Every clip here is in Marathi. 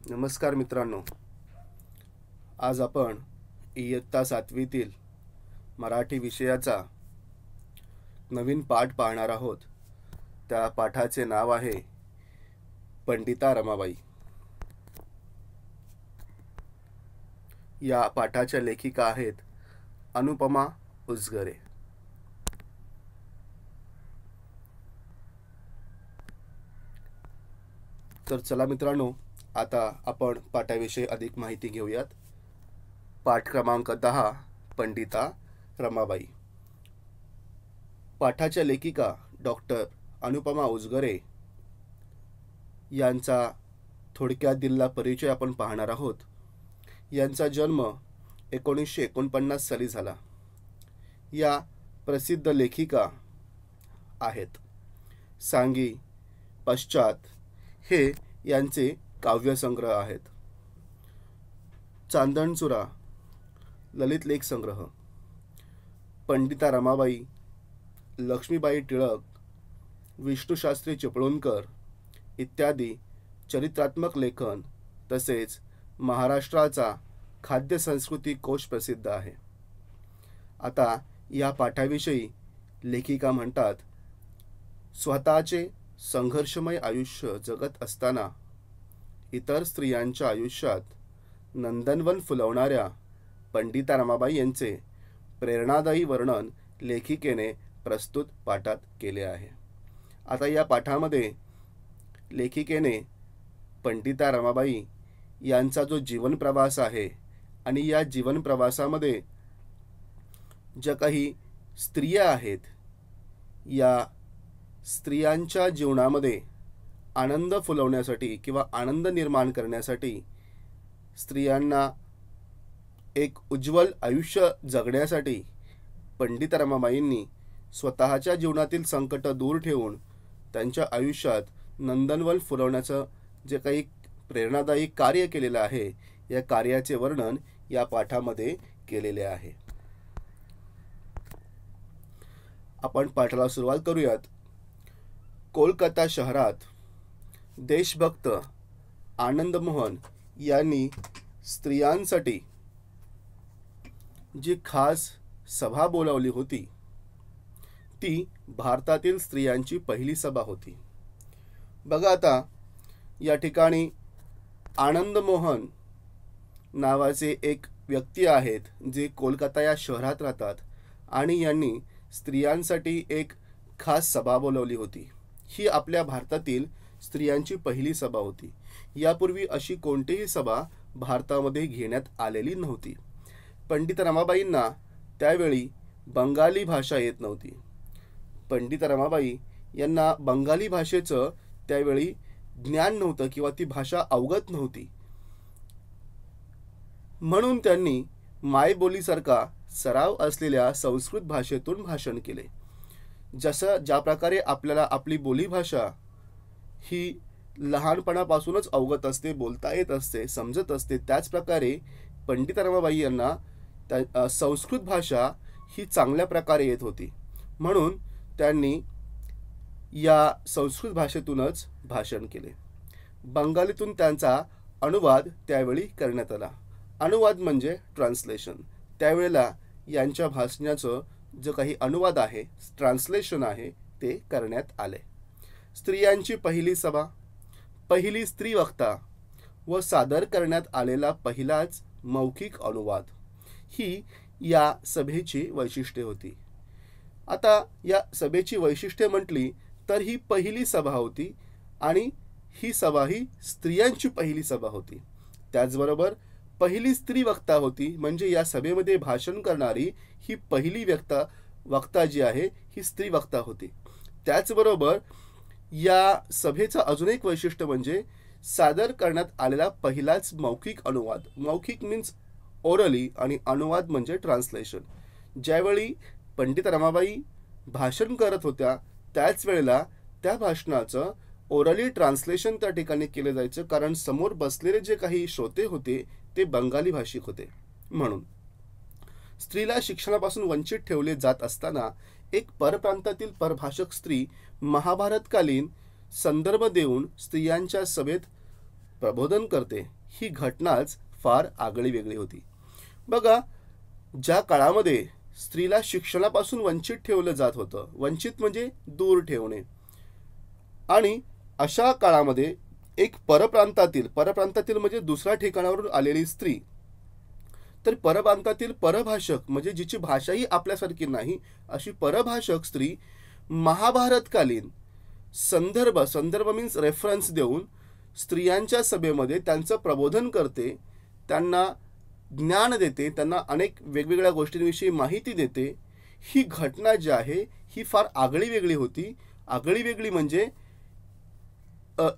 नमस्कार मित्रांनो, आज आपण इयत्ता 7वीतील मराठी विषयाचा नवीन पाठ पाहणार आहोत. त्या पाठाचे नाव आहे पंडिता रमाबाई. या पाठाच्या लेखिका आहेत अनुपमा उजगरे. तर चला मित्रांनो, आता आपण पाठाविषयी अधिक माहिती घेऊयात. पाठ क्रमांक 10, पंडिता रमाबाई. पाठाच्या लेखिका डॉक्टर अनुपमा उजगरे यांचा थोडक्यात दिलेला परिचय आपण पाहणार आहोत. यांचा जन्म 1949 साली झाला. या प्रसिद्ध लेखिका आहेत. सांगी, पश्चात हे यांचे काव्यसंग्रह आहेत. चांदणचुरा, ललित लेख संग्रह, पंडिता रमाबाई, लक्ष्मीबाई टिळक, विष्णुशास्त्री चिपळूणकर इत्यादी चरित्रात्मक लेखन तसेच महाराष्ट्राचा खाद्य संस्कृती कोश प्रसिद्ध आहे. आता या पाठाविषयी लेखिका म्हणतात, स्वतःचे संघर्षमय आयुष्य जगत असताना इतर स्त्रियांच्या आयुष्यात नंदनवन फुलवणाऱ्या पंडिता रमाबाई यांचे प्रेरणादायी वर्णन लेखिकेने प्रस्तुत पाठात केले आहे. आता या पाठामध्ये लेखिकेने पंडिता रमाबाई यांचा जो जीवन प्रवास आहे आणि या जीवन प्रवासामध्ये ज्या काही स्त्रिया आहेत, या स्त्रियांच्या जीवनामध्ये आनंद फुलवण्यासाठी किंवा आनंद निर्माण करण्यासाठी, स्त्रियांना एक उज्ज्वल आयुष्य जगण्यासाठी पंडिता रमाबाईंनी स्वतःच्या जीवनातील संकट दूर ठेवून त्यांच्या आयुष्यात नंदनवन फुलवण्याचं जे काही प्रेरणादायी कार्य केलेलं आहे, या कार्याचे वर्णन या पाठामध्ये केलेले आहे. आपण पाठाला सुरुवात करूयात. कोलकाता शहरात देशभक्त आनंदमोहन यांनी स्त्रियांसाठी जी खास सभा बोलावली होती, ती भारतातील स्त्रियांची पहिली सभा होती. बघा, आता या ठिकाणी आनंदमोहन नावाचे एक व्यक्ती आहेत, जे कोलकाता या शहरात राहतात आणि यांनी स्त्रियांसाठी एक खास सभा बोलावली होती. ही आपल्या भारतातील स्त्रियांची पहिली सभा होती. यापूर्वी अशी कोणतीही सभा भारतामध्ये घेण्यात आलेली नव्हती. पंडिता रमाबाईंना त्यावेळी बंगाली भाषा येत नव्हती. पंडिता रमाबाई यांना बंगाली भाषेचं त्यावेळी ज्ञान नव्हतं किंवा ती भाषा अवगत नव्हती. म्हणून त्यांनी मायबोलीसारखा सराव असलेल्या संस्कृत भाषेतून भाषण केले. ज्या प्रकारे आपल्याला आपली बोलीभाषा ही लहानपणापासूनच अवगत असते, बोलता येत असते, समजत असते, त्याच प्रकारे पंडिता रमाबाई यांना संस्कृत भाषा ही चांगल्या प्रकारे येत होती. म्हणून त्यांनी या संस्कृत भाषेतूनच भाषण केले. बंगालीतून त्यांचा अनुवाद त्यावेळी करण्यात आला. अनुवाद म्हणजे ट्रान्सलेशन. त्यावेळेला यांच्या भाषणाचं जो काही अनुवाद आहे, ट्रान्सलेशन आहे, ते करण्यात आले. स्त्रियांची पहिली सभा, पहिली स्त्री वक्ता व सादर करण्यात आलेला पहिलाच मौखिक अनुवाद ही या सभेची वैशिष्ट्ये होती. आता या सभेची वैशिष्ट्ये म्हटली तर ही पहिली सभा होती आणि ही सभा ही स्त्रियांची पहिली सभा होती. त्याचबरोबर पहिली स्त्री वक्ता होती, म्हणजे या सभेमध्ये भाषण करणारी ही पहिली वक्ता जी आहे ही स्त्री वक्ता होती. त्याचबरोबर या सभेचं अजून एक वैशिष्ट्य म्हणजे सादर करण्यात आलेला पहिलाच मौखिक अनुवाद. मौखिक मीन्स ओरली आणि अनुवाद म्हणजे ट्रान्सलेशन. ज्यावेळी पंडिता रमाबाई भाषण करत होत्या त्याच वेळेला त्या भाषणाचं ओरली ट्रान्सलेशन त्या ठिकाणी केलं जायचं, कारण समोर बसलेले जे काही श्रोते होते ते बंगाली भाषिक होते. म्हणून स्त्रीला शिक्षणापासून वंचित ठेवले जात असताना एक परप्रांतातील परभाषक स्त्री महाभारतकालीन संदर्भ देऊन स्त्रियांच्या सभेत प्रबोधन करते. ही घटनाच फार आगळी वेगळी होती. बघा, ज्या काळामध्ये स्त्रीला शिक्षणापासून वंचित ठेवलं जात होतं, वंचित म्हणजे दूर ठेवणे, आणि अशा काळामध्ये एक परप्रांतातील म्हणजे दुसऱ्या ठिकाणावरून आलेली स्त्री, तर परप्रांतातील परभाषक म्हणजे जिची भाषाही आपल्यासारखी नाही अशी परभाषक स्त्री महाभारतकालीन संदर्भ मीन्स रेफरन्स देऊन स्त्रियांच्या सभेमध्ये त्यांचं प्रबोधन करते, त्यांना ज्ञान देते, त्यांना अनेक वेगवेगळ्या गोष्टींविषयी माहिती देते. ही घटना जी आहे ही फार आगळी वेगळी होती. आगळी वेगळी म्हणजे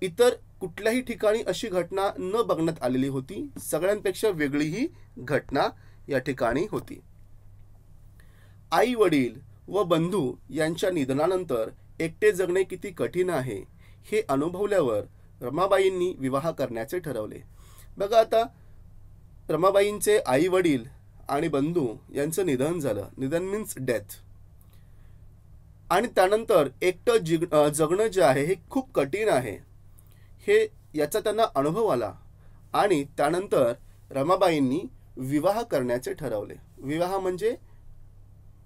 इतर कुठल्याही ठिकाणी अशी घटना न बघण्यात आलेली होती. सगळ्यांपेक्षा वेगळी ही घटना या ठिकाणी होती. आई वडील व बंधू यांच्या निधनानंतर एकटे जगणे किती कठीण आहे हे अनुभवल्यावर रमाबाईंनी विवाह करण्याचे ठरवले. बघा, आता रमाबाईंचे आई वडील आणि बंधू यांचं निधन झालं. निधन मीन्स डेथ. आणि त्यानंतर एकटं जगणं जे आहे हे खूप कठीण आहे हे याचा त्यांना अनुभव आला. आणि त्यानंतर रमाबाईंनी विवाह करण्याचे ठरवले. विवाह म्हणजे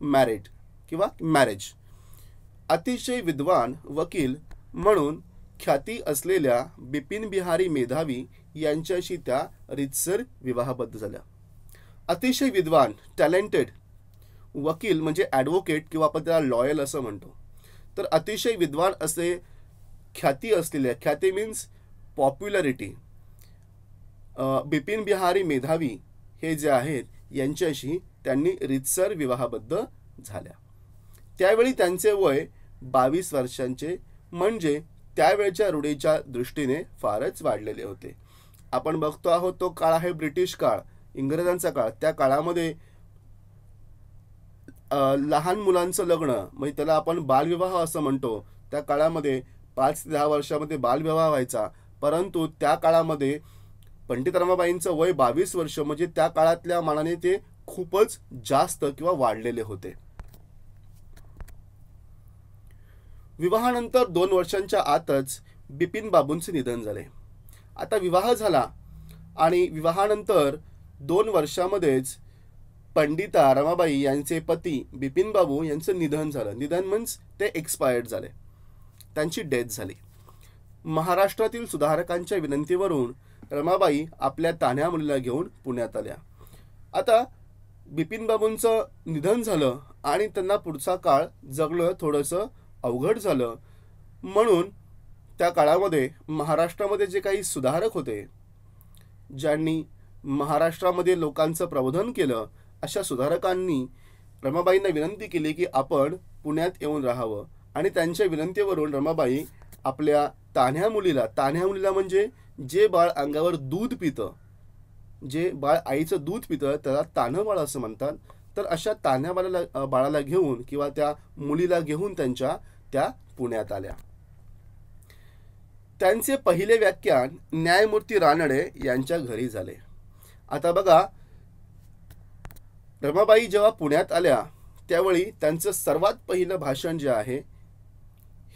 मॅरेज किंवा मॅरेज. अतिशय विद्वान वकील म्हणून ख्याती असलेल्या बिपिन बिहारी मेधावी यांच्याशी त्या रीतसर विवाहबद्ध झाल्या. अतिशय विद्वान, टॅलेंटेड वकील म्हणजे ॲडव्होकेट किंवा आपण त्याला लॉयल असं म्हणतो. तर अतिशय विद्वान असे ख्याती असलेल्या, ख्याती मीन्स पॉप्युलरिटी, बिपिन बिहारी मेधावी हे जे आहेत यांच्याशी त्यांनी रीतसर विवाहबद्ध झाल्या. त्यावेळी त्यांचे वय 22 वर्षांचे म्हणजे त्यावेळच्या रूढीच्या दृष्टीने फारच वाढलेले होते. आपण बघतो आहोत तो काळ आहे ब्रिटिश काळ, इंग्रजांचा काळ. त्या काळामध्ये लहान मुलांचं लग्न म्हणजे त्याला आपण बालविवाह असं म्हणतो. त्या काळामध्ये 5 ते 10 वर्षामध्ये बालविवाह व्हायचा. परंतु त्या काळामध्ये पंडित रमाबाईंचं वय 22 वर्ष म्हणजे त्या काळातल्या मानाने ते खूपच जास्त किंवा वाढलेले होते. विवाहानंतर 2 वर्षांच्या आतच बिपिन बाबूंचे निधन झाले. आता विवाह झाला आणि विवाहानंतर 2 वर्षामध्येच पंडिता रमाबाई यांचे पती बिपिन बाबू यांचं निधन झालं. निधन मीन्स ते एक्सपायर्ड झाले, त्यांची डेथ झाली. महाराष्ट्रातील सुधारकांच्या विनंतीवरून रमाबाई आपल्या तान्ह्या मुलीला घेऊन पुण्यात आल्या. आता बिपिन बाबूंचं निधन झालं आणि त्यांना पुढचा काळ जगणं थोडंसं अवघड झालं. म्हणून त्या काळामध्ये महाराष्ट्रामध्ये जे काही सुधारक होते, ज्यांनी महाराष्ट्रामध्ये लोकांचं प्रबोधन केलं, अशा सुधारकांनी रमाबाईंना विनंती केली की आपण पुण्यात येऊन राहावं. आणि त्यांच्या विनंतीवरून रमाबाई आपल्या तान्ह्या मुलीला म्हणजे जे बाळ अंगावर दूध पितं, जे बाळ आईचं दूध पितं त्याला तान्हं बाळ असं म्हणतात. तर अशा तान्ह्या बाळाला घेऊन किंवा त्या मुलीला घेऊन त्या पुण्यात आल्या. त्यांचे पहिले व्याख्यान न्यायमूर्ती रानडे यांच्या घरी झाले. आता बघा, रमाबाई जेव्हा पुण्यात आल्या त्यावेळी त्यांचं सर्वात पहिलं भाषण जे आहे,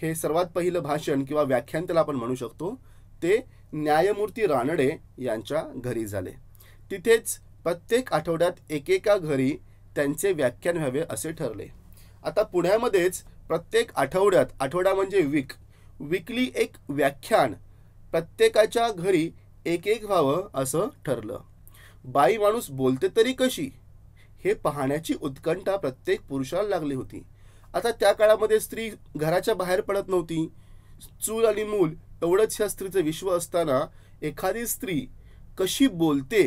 हे सर्वात पहिलं भाषण किंवा व्याख्यान त्याला आपण म्हणू शकतो, ते न्यायमूर्ती रानडे यांच्या घरी झाले. तिथेच प्रत्येक आठवड्यात एकेका घरी त्यांचे व्याख्यान व्हावे असे ठरले. आता पुण्यामध्येच प्रत्येक आठवडा म्हणजे वीकली एक व्याख्यान प्रत्येकाच्या घरी एक व्हावं असं ठरलं. बाई माणूस बोलते तरी कशी हे पाहण्याची उत्कंठा प्रत्येक पुरुषाला लागली होती. आता त्या काळामध्ये स्त्री घराच्या बाहेर पडत नव्हती. चूल आणि मूल एवढंच ह्या स्त्रीचं विश्व असताना एखादी स्त्री कशी बोलते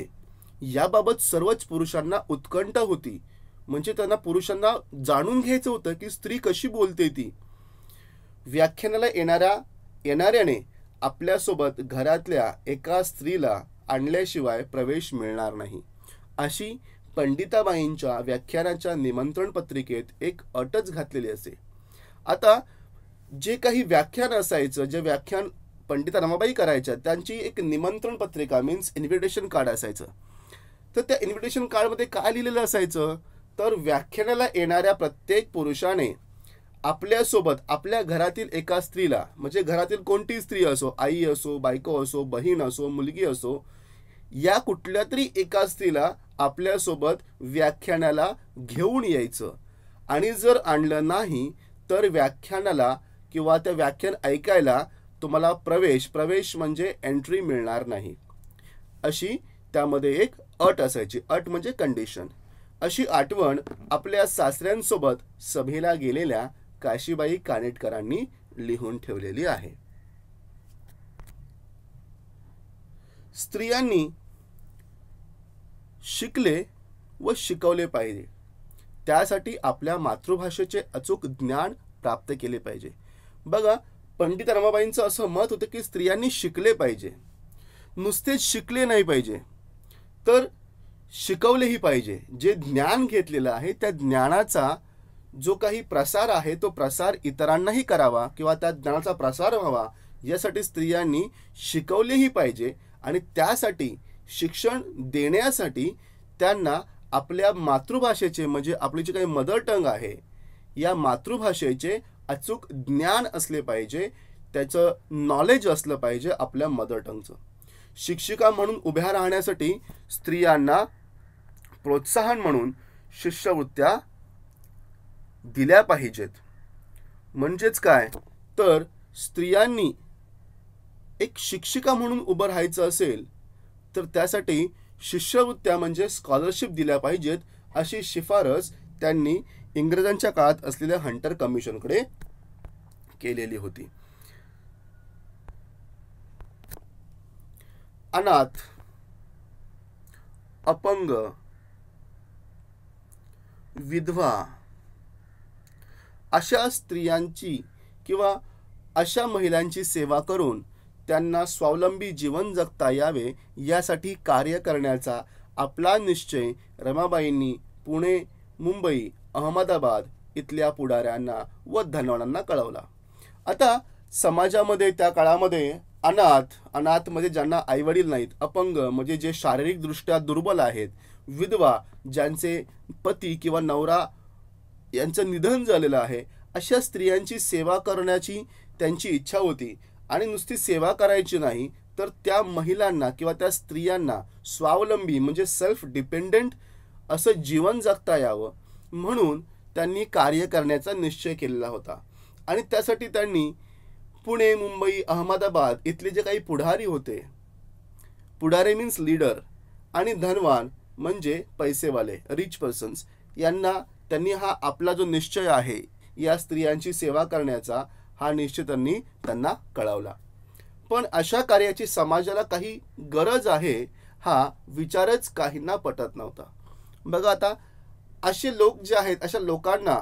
याबाबत सर्वच पुरुषांना उत्कंठा होती. म्हणजे त्यांना पुरुषांना जाणून घ्यायचं होतं की स्त्री कशी बोलते ती. व्याख्यानाला येणाऱ्याने आपल्यासोबत घरातल्या एका स्त्रीला आणल्याशिवाय प्रवेश मिळणार नाही, अशी पंडिताबाईंच्या व्याख्यानाच्या निमंत्रण पत्रिकेत एक अटच घातलेली असे. आता जे काही व्याख्यान असायचं, जे व्याख्यान पंडिता रमाबाई करायच्या, त्यांची एक निमंत्रण पत्रिका मीन्स इन्व्हिटेशन कार्ड असायचं. तर त्या इन्व्हिटेशन कार्डमध्ये काय लिहिलेलं असायचं, तर व्याख्यानाला येणाऱ्या प्रत्येक पुरुषाने आपल्यासोबत आपल्या घरातील एका स्त्रीला, म्हणजे घरातील कोणती स्त्री असो, आई असो, बायको असो, बहीण असो, मुलगी असो, या कुठल्या तरी एका स्त्रीला आपल्यासोबत व्याख्यानाला घेऊन यायचं, आणि जर आणलं नाही तर व्याख्यानाला किंवा त्या व्याख्यान ऐकायला तुम्हाला प्रवेश म्हणजे एंट्री मिळणार नाही, अशी त्यामध्ये एक अट असायची. अट म्हणजे कंडिशन. अशी आठवण आपल्या सासऱ्यांसोबत सभेला गेलेल्या काशीबाई कानेटकरांनी लिहून ठेवलेली आहे. स्त्रियांनी शिकले व शिकवले पाहिजे. त्यासाठी आपल्या मातृभाषेचे अचूक ज्ञान प्राप्त केले पाहिजे. बघा, पंडित रमाबाईंचं असं मत होतं की स्त्रियांनी शिकले पाहिजे. नुसतेच शिकले नाही पाहिजे, तर शिकवलेही पाहिजे. जे ज्ञान घेतलेलं आहे त्या ज्ञानाचा जो काही प्रसार आहे तो प्रसार इतरांनाही करावा किंवा त्या ज्ञानाचा प्रसार व्हावा, यासाठी स्त्रियांनी शिकवलेही पाहिजे. आणि त्यासाठी शिक्षण देण्यासाठी त्यांना आपल्या मातृभाषेचे, म्हणजे आपली जी काही मदर टंग आहे, या मातृभाषेचे अचूक ज्ञान असले पाहिजे, त्याचं नॉलेज असलं पाहिजे आपल्या मदर टंगचं. शिक्षिका म्हणून उभ्या राहण्यासाठी स्त्रियांना प्रोत्साहन म्हणून शिष्यवृत्त्या दिल्या पाहिजेत. म्हणजेच काय, तर स्त्रियांनी एक शिक्षिका म्हणून उभं राहायचं असेल तर त्यासाठी शिष्यवृत्त्या म्हणजे स्कॉलरशिप दिल्या पाहिजेत, अशी शिफारस त्यांनी इंग्रजांच्या काळात असलेल्या हंटर कमिशनकडे केलेली होती. अनाथ, अपंग, विधवा अशा स्त्रियांची किंवा अशा महिलांची सेवा करून त्यांना स्वावलंबी जीवन जगता यावे यासाठी कार्य करण्याचा आपला निश्चय रमाबाईंनी पुणे, मुंबई, अहमदाबाद इथल्या पुढाऱ्यांना व धनवानांना कळवला. आता समाजामध्ये त्या काळामध्ये अनाथ म्हणजे ज्यांना आईवडील नाहीत, अपंग म्हणजे जे शारीरिकदृष्ट्या दुर्बल आहेत, विधवा ज्यांचे पती किंवा नवरा यांचं निधन झालेलं आहे, अशा स्त्रियांची सेवा करण्याची त्यांची इच्छा होती. आणि नुसती सेवा करायची नाही, तर त्या महिलांना किंवा त्या स्त्रियांना स्वावलंबी म्हणजे सेल्फ डिपेंडेंट असं जीवन जगता यावं म्हणून त्यांनी कार्य करण्याचा निश्चय केलेला होता. आणि त्यासाठी त्यांनी पुणे, मुंबई, अहमदाबाद इथले जे काही पुढारी होते, पुढारी मीन्स लीडर, आणि धनवान म्हणजे पैसेवाले, रिच पर्सन्स, यांना त्यांनी हा आपला जो निश्चय आहे या स्त्रियांची सेवा करण्याचा, हा निश्चय त्यांना कळवला. पण अशा कार्याची समाजाला काही गरज आहे हा विचारच काहींना पटत नव्हता. बघा, आता असे लोक जे आहेत, अशा लोकांना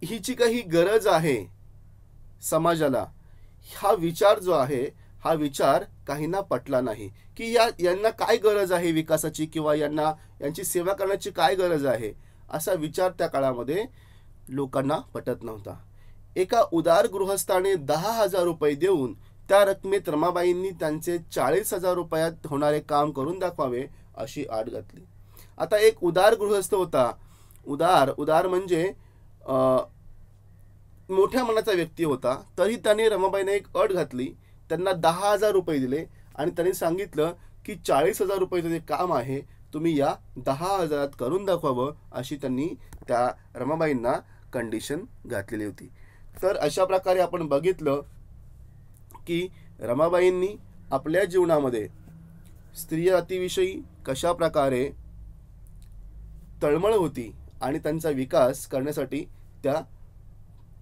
हिची काही गरज आहे समाजाला, हा विचार जो आहे हा विचार काहींना पटला नाही की यांना काय गरज आहे विकासाची किंवा यांची सेवा करण्याची काय गरज आहे, असा विचार त्या काळामध्ये लोकांना पटत नव्हता. एका उदार गृहस्थाने 10,000 रुपये देऊन त्या रकमेत रमाबाईंनी त्यांचे 40,000 रुपयात होणारे काम करून दाखवावे अशी आट घातली. आता एक उदार गृहस्थ होता. उदार म्हणजे मोठ्या मनाचा व्यक्ती होता. तरी त्याने रमाबाईंना एक अट घातली. त्यांना 10,000 रुपये दिले आणि त्यांनी सांगितलं की 40,000 रुपयाचं जे काम आहे तुम्ही या 10,000 करून दाखवावं, अशी त्यांनी त्या रमाबाईंना कंडिशन घातलेली होती. तर अशा प्रकारे आपण बघितलं की रमाबाईंनी आपल्या जीवनामध्ये स्त्री जातीविषयी कशा प्रकारे तळमळ होती आणि त्यांचा विकास करण्यासाठी त्या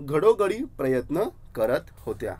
घडोघडी प्रयत्न करत होत्या.